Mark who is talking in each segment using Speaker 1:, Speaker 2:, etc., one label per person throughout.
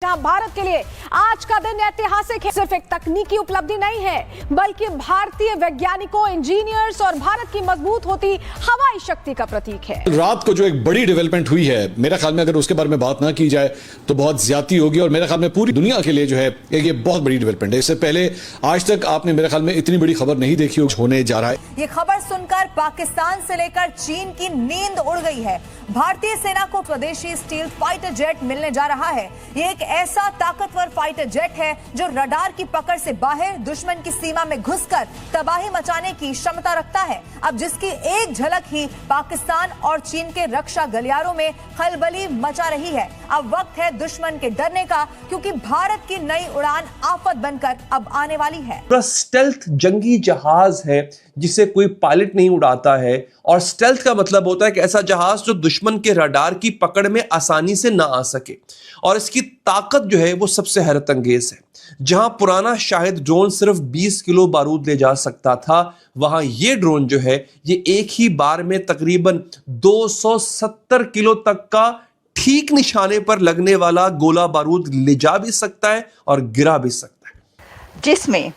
Speaker 1: जहां भारत के लिए आज का दिन ऐतिहासिक है। सिर्फ एक तकनीकी उपलब्धि नहीं है बल्कि भारतीय वैज्ञानिकों, इंजीनियर्स और भारत की मजबूत होती हवाई शक्ति का प्रतीक है।
Speaker 2: रात को जो एक बड़ी डेवलपमेंट हुई है, मेरे ख्याल में अगर उसके बारे में बात ना की जाए तो बहुत ज्यादती होगी और मेरे ख्याल में पूरी दुनिया के लिए जो है एक ये बहुत बड़ी डेवलपमेंट है। इससे पहले आज तक आपने मेरे ख्याल में इतनी बड़ी खबर नहीं देखी होने जा रहा है।
Speaker 3: ये खबर सुनकर पाकिस्तान से लेकर चीन की नींद उड़ गई है। भारतीय सेना को स्वदेशी स्टील्थ फाइटर जेट मिलने जा रहा है। ये एक ऐसा ताकतवर फाइटर जेट है जो रडार की पकड़ से बाहर दुश्मन की सीमा में घुसकर तबाही मचाने की क्षमता रखता है। अब जिसकी एक झलक ही पाकिस्तान और चीन के रक्षा गलियारों में खलबली मचा रही है। अब वक्त है दुश्मन के डरने का, क्योंकि भारत की नई उड़ान आफत बनकर अब आने वाली है।
Speaker 4: पूरा स्टेल्थ जंगी जहाज है जिसे कोई पायलट नहीं उड़ाता है, और स्टेल्थ का मतलब होता है कि ऐसा जहाज जो दुश्मन के रडार की पकड़ में आसानी से ना आ सके। और इसकी ताकत जो है वो सबसे हैरत अंगेज है। जहां पुराना शाहिद ड्रोन सिर्फ 20 किलो बारूद ले जा सकता था, वहां ये ड्रोन जो है ये एक ही बार में तकरीबन 270 किलो तक का ठीक निशाने पर लगने वाला गोला बारूद ले जा भी सकता है और गिरा भी सकता है।
Speaker 5: जिसमें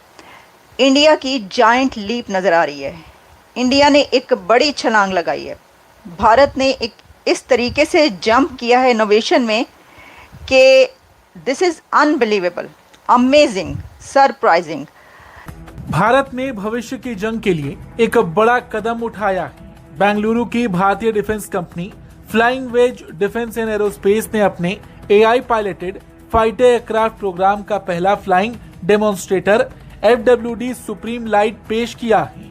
Speaker 5: इंडिया की जायंट लीप नजर आ रही है। इंडिया ने एक बड़ी छलांग लगाई है। भारत ने एक इस तरीके से जंप किया है इनोवेशन में कि this is unbelievable, amazing, surprising.
Speaker 6: Bharat ने भविष्य की जंग के लिए एक बड़ा कदम उठाया है। बेंगलुरु की भारतीय defence company flying wedge defence and aerospace ने अपने AI piloted fighter aircraft programme का पहला flying demonstrator FWD supreme light पेश किया है।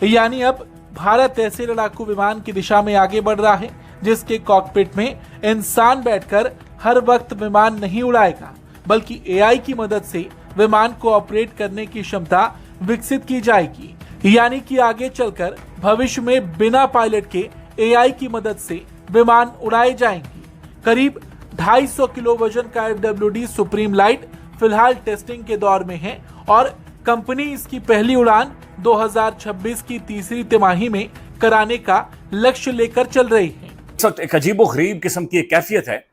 Speaker 6: यानी अब भारत ऐसे लड़ाकू विमान की दिशा में आगे बढ़ रहा है जिसके कॉकपिट में इंसान बैठकर हर वक्त विमान नहीं उड़ाएगा, बल्कि AI की मदद से विमान को ऑपरेट करने की क्षमता विकसित की जाएगी। यानी कि आगे चलकर भविष्य में बिना पायलट के AI की मदद से विमान उड़ाए जाएंगे। करीब 250 किलो वजन का FWD सुप्रीम लाइट फिलहाल टेस्टिंग के दौर में है और कंपनी इसकी पहली उड़ान 2026 की तीसरी तिमाही में कराने का लक्ष्य लेकर चल रही है।
Speaker 7: इस वक्त एक अजीबोगरीब किस्म की एक कैफियत है,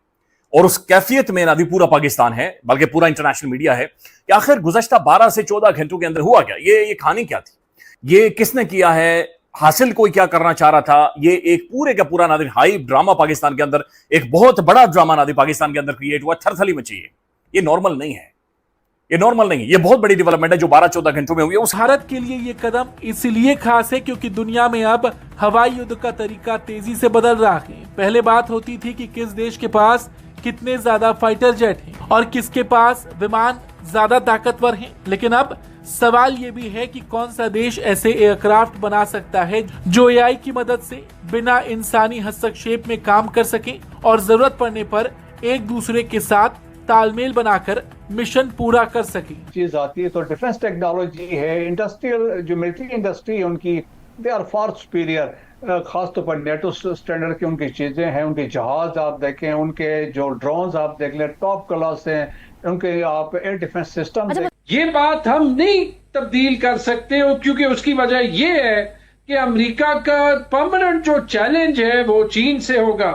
Speaker 7: और उस कैफियत में ना भी पूरा पाकिस्तान है बल्कि पूरा इंटरनेशनल मीडिया है कि आखिर गुज़श्ता 12 से 14 घंटों के अंदर हुआ क्या। ये कहानी क्या थी, ये किसने किया है, हासिल कोई क्या करना चाह रहा था। ये एक पूरे का पूरा नादिर हाई ड्रामा पाकिस्तान के अंदर, एक बहुत बड़ा ड्रामा नादिर पाकिस्तान के अंदर क्रिएट हुआ, थरथली मची है। ये नॉर्मल नहीं है, ये नॉर्मल नहीं है। ये बहुत बड़ी डेवलपमेंट है जो 12-14 घंटों में हुई है। उस
Speaker 6: भारत के लिए ये कदम इसलिए खास है क्योंकि दुनिया में अब हवाई युद्ध का तरीका तेजी से बदल रहा है। पहले बात होती थी कि किस देश के पास कितने ज्यादा फाइटर जेट हैं और किसके पास विमान ज्यादा ताकतवर हैं, लेकिन अब सवाल ये भी है कि कौन सा देश ऐसे एयरक्राफ्ट बना सकता है जो AI की मदद से बिना इंसानी हस्तक्षेप में काम कर सके और जरूरत पड़ने पर एक दूसरे के साथ तालमेल बनाकर मिशन पूरा कर सके।
Speaker 8: चीज आती है तो डिफेंस टेक्नोलॉजी है, इंडस्ट्रियल जो मिलिट्री इंडस्ट्री है उनकी, दे आर फार सुपीरियर। खासतौर पर नेटो स्टैंडर्ड की उनकी चीजें हैं, उनके जहाज आप देखें, उनके जो ड्रोन्स आप देख लें टॉप क्लास हैं, उनके आप एयर डिफेंस सिस्टम।
Speaker 9: ये बात हम नहीं तब्दील कर सकते हो, क्योंकि उसकी वजह ये है कि अमेरिका का परमानेंट जो चैलेंज है वो चीन से होगा,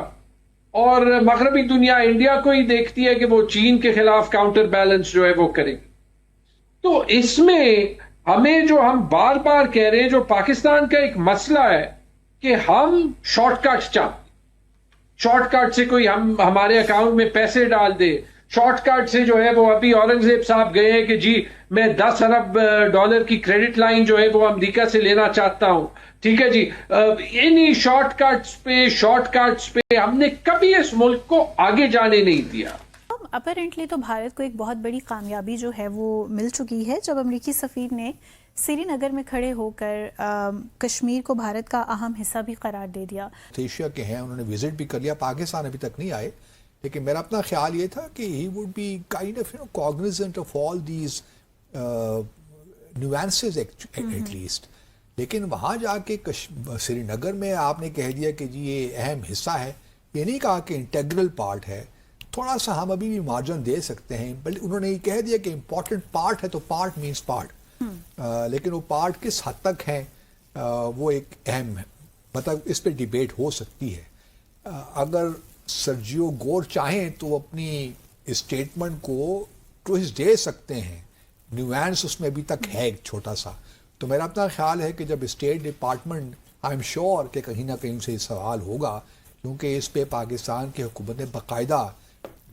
Speaker 9: और मगरबी दुनिया इंडिया को ही देखती है कि वो चीन के खिलाफ काउंटर बैलेंस जो है वो करेगी। तो इसमें हमें जो हम बार बार कह रहे हैं, जो पाकिस्तान का एक मसला है कि हम शॉर्टकट चाहते, शॉर्टकट से कोई हमारे अकाउंट में पैसे डाल दे, शॉर्टकट से जो है वो अभी औरंगजेब साहब गए हैं कि जी मैं 10 अरब डॉलर की क्रेडिट लाइन जो है वो अमेरिका से लेना चाहता हूं। ठीक है जी, इन्हीं शॉर्टकट्स पे हमने कभी इस मुल्क को आगे जाने नहीं दिया।
Speaker 10: अपरेंटली तो भारत को एक बहुत बड़ी कामयाबी जो है वो मिल चुकी है जब अमेरिकी सफीर ने श्रीनगर में खड़े होकर कश्मीर को भारत का अहम हिस्सा भी करार दे दिया।
Speaker 11: एशिया के हैं, उन्होंने विजिट भी कर लिया, पाकिस्तान अभी तक नहीं आए, लेकिन मेरा अपना ख्याल ये था कि he would be kind of Cognizant of all these nuances at least. लेकिन वहाँ जाके श्रीनगर में आपने कह दिया कि जी ये अहम हिस्सा है, ये नहीं कहा कि इंटेग्रल पार्ट है। थोड़ा सा हम अभी भी मार्जिन दे सकते हैं, बल्कि उन्होंने ये कह दिया कि इम्पॉर्टेंट पार्ट है, तो पार्ट मीन्स पार्ट। लेकिन वो पार्ट किस हद तक है वो एक अहम है, मतलब इस पर डिबेट हो सकती है। अगर सर्जियो गोर चाहें तो अपनी स्टेटमेंट को ट्विस्ट दे सकते हैं, न्यूएंस उसमें अभी तक है एक छोटा सा। तो मेरा अपना ख्याल है कि जब state department, I am sure कि कहीं ना कहीं से सवाल होगा, क्योंकि इस पे पाकिस्तान की हुकूमत ने बाकायदा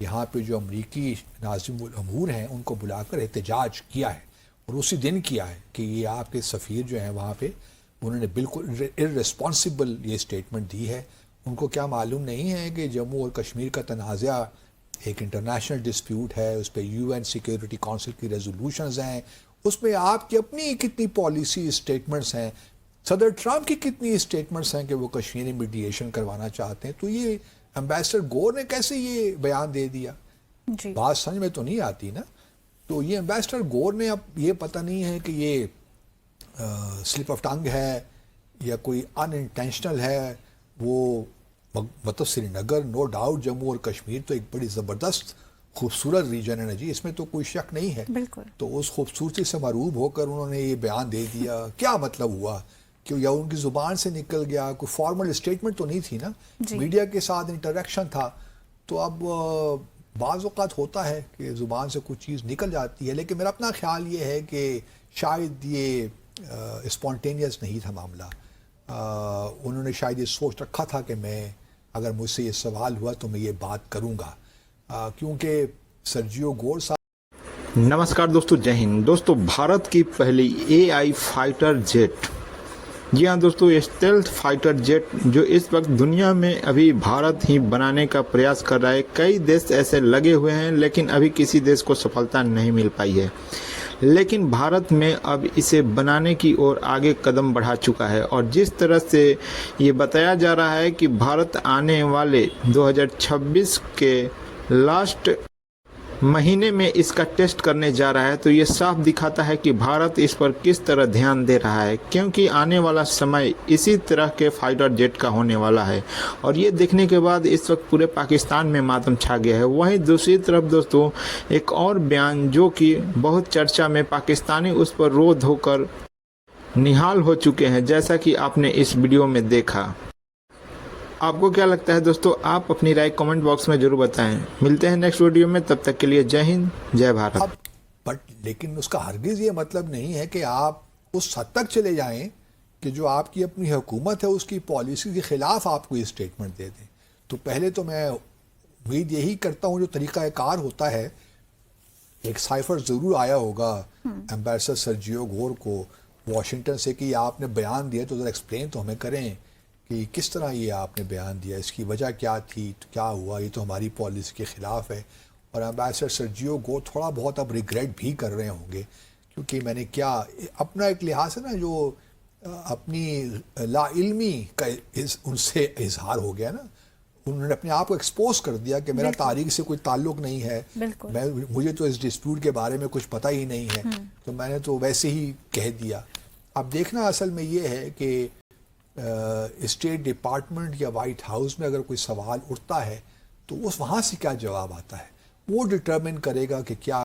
Speaker 11: यहाँ पे जो अमरीकी नाज़िम उल अमूर हैं उनको बुलाकर एहतजाज किया है, और उसी दिन किया है कि ये आपके सफ़ीर जो हैं वहाँ पे उन्होंने बिल्कुल इर्रेस्पॉन्सिबल ये स्टेटमेंट दी है। उनको क्या मालूम नहीं है कि जम्मू और कश्मीर का तनाज़ा एक इंटरनेशनल डिस्प्यूट है, उस पर UN सिक्योरिटी काउंसिल की रेजोल्यूशंस हैं, उसमें आपकी अपनी कितनी पॉलिसी स्टेटमेंट्स हैं, सदर ट्रम्प की कितनी स्टेटमेंट्स हैं कि वो कश्मीर में मीडिएशन करवाना चाहते हैं। तो ये एम्बेसडर गोर ने कैसे ये बयान दे दिया, बात समझ में तो नहीं आती ना। तो ये एम्बेसडर गोर ने, अब ये पता नहीं है कि ये स्लिप ऑफ टंग है या कोई अनइंटेंशनल है। वो मतलब श्रीनगर, नो डाउट जम्मू और कश्मीर तो एक बड़ी ज़बरदस्त खूबसूरत रीजन है ना जी, इसमें तो कोई शक नहीं है। तो उस खूबसूरती से मरूब होकर उन्होंने ये बयान दे दिया, क्या मतलब हुआ कि या उनकी ज़ुबान से निकल गया, कोई फॉर्मल स्टेटमेंट तो नहीं थी ना, मीडिया के साथ इंटरेक्शन था। तो अब बाज़ औक़ात होता है कि ज़ुबान से कुछ चीज़ निकल जाती है, लेकिन मेरा अपना ख्याल ये है कि शायद ये स्पॉन्टेनियस नहीं था मामला। उन्होंने शायद ये सोच रखा था कि मैं, अगर मुझसे ये सवाल हुआ तो मैं ये बात करूँगा, क्योंकि सर्जियो गोर साहब।
Speaker 12: नमस्कार दोस्तों, जय हिंद। दोस्तों, भारत की पहली AI फाइटर जेट, जी हाँ दोस्तों, स्टेल्थ फाइटर जेट जो इस वक्त दुनिया में अभी भारत ही बनाने का प्रयास कर रहा है। कई देश ऐसे लगे हुए हैं, लेकिन अभी किसी देश को सफलता नहीं मिल पाई है, लेकिन भारत में अब इसे बनाने की ओर आगे कदम बढ़ा चुका है। और जिस तरह से ये बताया जा रहा है कि भारत आने वाले 2026 के लास्ट महीने में इसका टेस्ट करने जा रहा है, तो ये साफ दिखाता है कि भारत इस पर किस तरह ध्यान दे रहा है, क्योंकि आने वाला समय इसी तरह के फाइटर जेट का होने वाला है। और ये देखने के बाद इस वक्त पूरे पाकिस्तान में मातम छा गया है। वहीं दूसरी तरफ दोस्तों, एक और बयान जो कि बहुत चर्चा में, पाकिस्तानी उस पर रोध होकर निहाल हो चुके हैं, जैसा कि आपने इस वीडियो में देखा। आपको क्या लगता है दोस्तों? आप अपनी राय कमेंट बॉक्स में जरूर बताएं। मिलते हैं नेक्स्ट वीडियो में, तब तक के लिए जय हिंद, जय भारत।
Speaker 11: बट लेकिन उसका हरगिज़ ये मतलब नहीं है कि आप उस हद तक चले जाएं कि जो आपकी अपनी हुकूमत है उसकी पॉलिसी के ख़िलाफ़ आपको ये स्टेटमेंट दे दें। तो पहले तो मैं उम्मीद यही करता हूँ, जो तरीक़ाकार होता है, एक साइफर ज़रूर आया होगा एम्बेसडर सर्जियो गोर को वाशिंगटन से कि आपने बयान दिया, तो ज़रा एक्सप्लेन तो हमें करें कि किस तरह ये आपने बयान दिया, इसकी वजह क्या थी, तो क्या हुआ, ये तो हमारी पॉलिसी के ख़िलाफ़ है। और एम्बेसडर सर्जियो गोर थोड़ा बहुत अब रिग्रेट भी कर रहे होंगे, क्योंकि मैंने क्या अपना एक लिहाज है ना, जो अपनी लाइल्मी का उनसे इजहार हो गया ना, उन्होंने अपने आप को एक्सपोज कर दिया कि मेरा तारीख से कोई ताल्लुक नहीं है, मुझे तो इस डिस्प्यूट के बारे में कुछ पता ही नहीं है, तो मैंने तो वैसे ही कह दिया। अब देखना असल में ये है कि स्टेट डिपार्टमेंट या वाइट हाउस में अगर कोई सवाल उठता है तो उस वहाँ से क्या जवाब आता है, वो डिटरमिन करेगा कि क्या